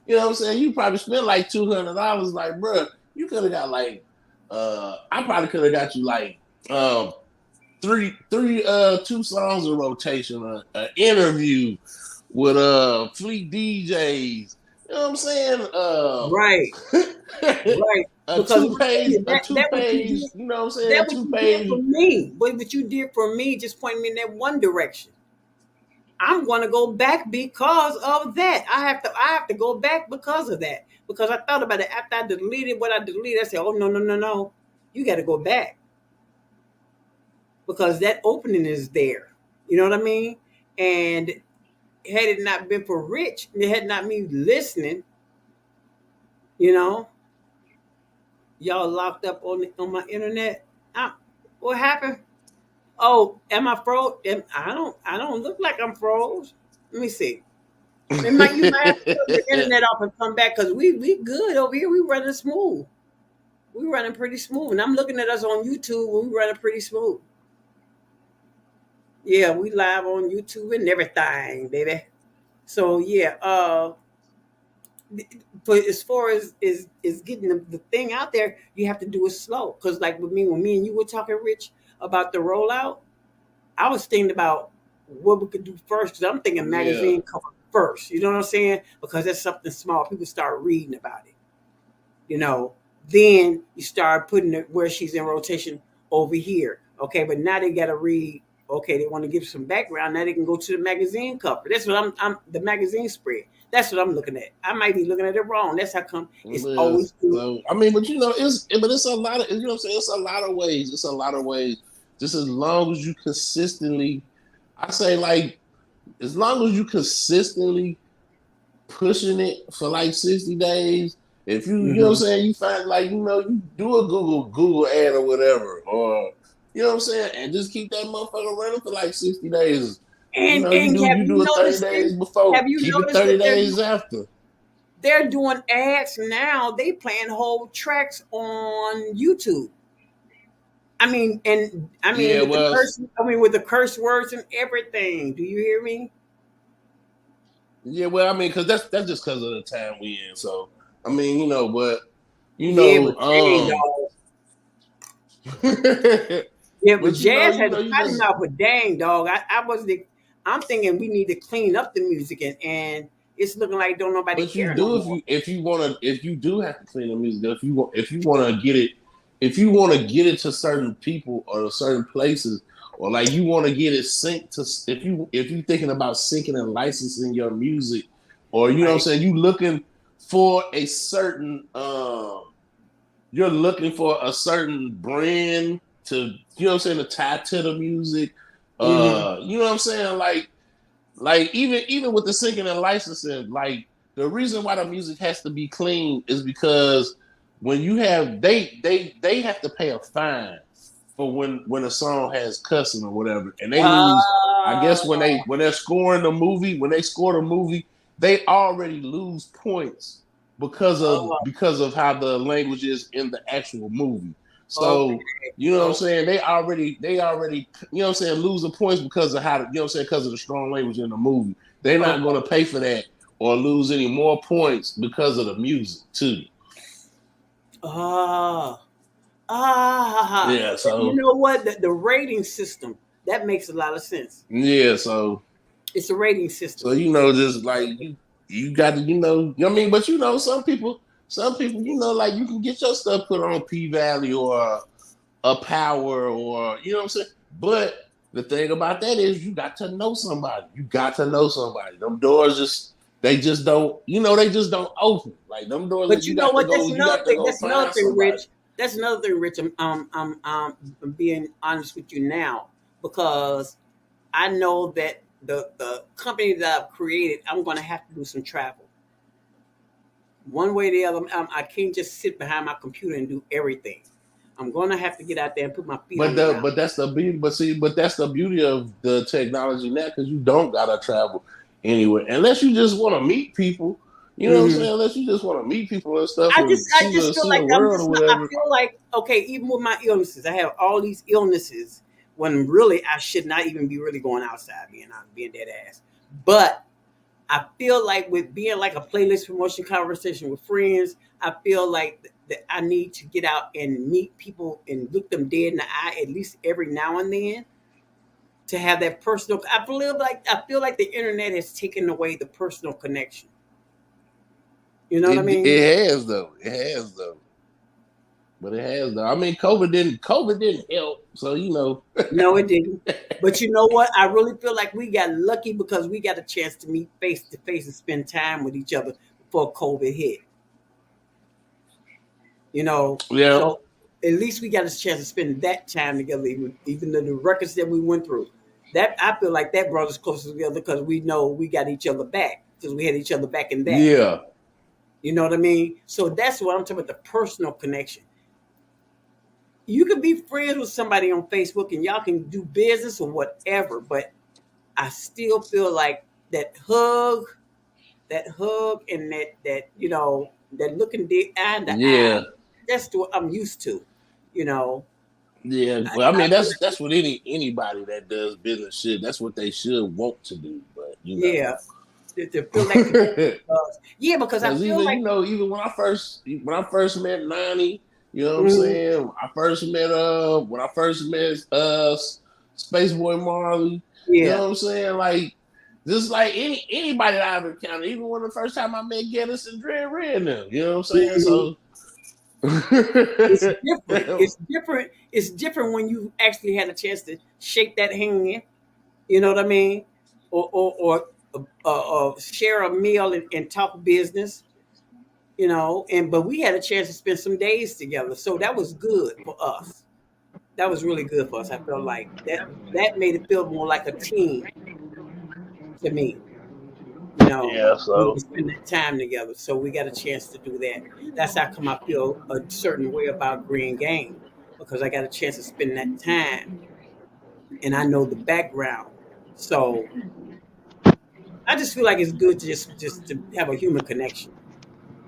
you know what I'm saying? You probably spent like $200. Like, bro, you could have got like, I probably could have got you like two songs in rotation, an interview with Fleet DJs. You know what I'm saying? right, right. A two-page, you know what I'm saying? That's what you did for me. But what you did for me just pointed me in that one direction. I'm going to go back because of that. I have to go back because of that. Because I thought about it after I deleted what I deleted. I said, oh, no. You got to go back. Because that opening is there. You know what I mean? And had it not been for Rich, it had not me listening, you know, y'all locked up on my internet. What happened? Oh, am I froze? I don't look like I'm froze. Let me see. You might have to turn the internet off and come back because we good over here. We running smooth. We running pretty smooth. And I'm looking at us on YouTube. We running pretty smooth. Yeah, we live on YouTube and everything, baby. So yeah, but as far as is getting the thing out there, you have to do it slow. Because like with me, when me and you were talking, Rich, about the rollout, I was thinking about what we could do first. Because I'm thinking magazine cover first. You know what I'm saying? Because that's something small. People start reading about it. You know, then you start putting it where she's in rotation over here. Okay, but now they got to read. Okay, they want to give some background. Now they can go to the magazine cover. That's what I'm the magazine spread. That's what I'm looking at. I might be looking at it wrong. That's how come it's always good. So, I mean, but you know, it's a lot of, you know what I'm saying? It's a lot of ways. It's a lot of ways. Just as long as you consistently, I say like, as long as you consistently pushing it for like 60 days, if you, you know what I'm saying, you find like, you know, you do a Google ad or whatever, or you know what I'm saying? And just keep that motherfucker running for like 60 days. And, you know, you do it 30 days before. Have you keep noticed it 30 days after. They're doing ads now. They playing whole tracks on YouTube. I mean, with the curse words and everything. Do you hear me? Yeah, well, I mean, because that's just because of the time we in. So, I mean, you know, but you know, yeah, but Jazz had to cut him out. But dang, dog, I'm thinking we need to clean up the music, and it's looking like don't nobody care. But you do if you do have to clean the music, if you want to get it to certain people or certain places, or like you want to get it synced to if you thinking about syncing and licensing your music, or you know what I'm saying, you looking for a certain you're looking for a certain brand to, you know what I'm saying, to tie to the music. You know what I'm saying? Like even with the syncing and licensing, like the reason why the music has to be clean is because when you have they have to pay a fine for when a song has cussing or whatever, and they lose. I guess when they're scoring the movie, when they score the movie, they already lose points because of how the language is in the actual movie. So you know what I'm saying? They already, you know what I'm saying, losing points because of how, you know what I'm saying, because of the strong language in the movie. They're not going to pay for that or lose any more points because of the music too. Yeah, so you know what? The rating system, that makes a lot of sense. Yeah, so it's a rating system. So you know, just like you got to, you know what I mean. But you know, some people Some people, like you can get your stuff put on P-Valley or a Power or you know what I'm saying. But the thing about that is you got to know somebody. Them doors they just don't open. Like them doors But that you know what? you got to go That's another find thing, somebody. Rich. That's another thing, Rich. I'm being honest with you now because I know that the company that I've created, I'm going to have to do some travel. One way or the other, I can't just sit behind my computer and do everything. I'm going to have to get out there and put my feet on the ground. But that's the beauty. But that's the beauty of the technology now because you don't gotta travel anywhere unless you just want to meet people. You know what I'm saying? Unless you just want to meet people and stuff and I just feel see like the world or whatever. I feel like okay, even with my illnesses, I have all these illnesses when really I should not even be really going outside, being dead ass. But I feel like with being like a playlist promotion conversation with friends, I feel like that I need to get out and meet people and look them dead in the eye at least every now and then to have that personal. I feel like the internet has taken away the personal connection. You know what I mean? It has though. But it has though. I mean, COVID didn't help. So No, it didn't. But you know what? I really feel like we got lucky because we got a chance to meet face to face and spend time with each other before COVID hit. Yeah. So at least we got a chance to spend that time together, even though the records that we went through. That I feel like that brought us closer together because we know we got each other back because we had each other back in that. Yeah. You know what I mean? So that's what I'm talking about, the personal connection. You can be friends with somebody on Facebook and y'all can do business or whatever, but I still feel like that hug and that looking eye to eye, that's what I'm used to, Yeah, well, I mean that's what anybody that does business should. That's what they should want to do. But yeah, to feel that yeah, because I feel even like even when I first met Nani, you know what I'm Mhm. saying. When I first met Space Boy Marley, you know what I'm saying. Like just like anybody that I've encountered, even when the first time I met Geddes and Dread Red now, you know what I'm saying. So. It's different. It's different. It's different when you actually had a chance to shake that hand. You know what I mean? Or share a meal and talk business. But we had a chance to spend some days together, so that was good for us. That was really good for us. I felt like that made it feel more like a team to me. Yeah, We so can spend that time together. So we got a chance to do that. That's how come I feel a certain way about Green Game because I got a chance to spend that time and I know the background. So I just feel like it's good to just to have a human connection,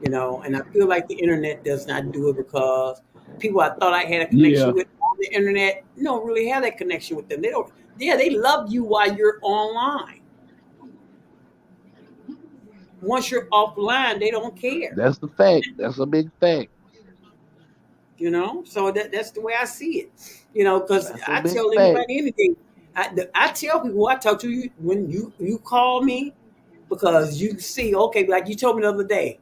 and I feel like the internet does not do it because people I thought I had a connection with on the internet don't really have that connection with them. They don't. Yeah, they love you while you're online. Once you're offline, they don't care. that's the fact. That's a big fact. So that's the way I see it. Because That's a I big tell fact. anybody anything. I tell people I talk to you when you call me because you see, okay, like you told me the other day,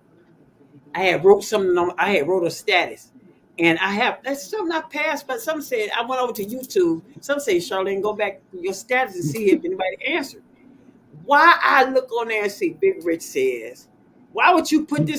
I had wrote something on. I had wrote a status, and that's something I passed. But some said I went over to YouTube. Some say, Charlene, go back to your status and see if anybody answered. Why I look on there and see Big Rich says, why would you put this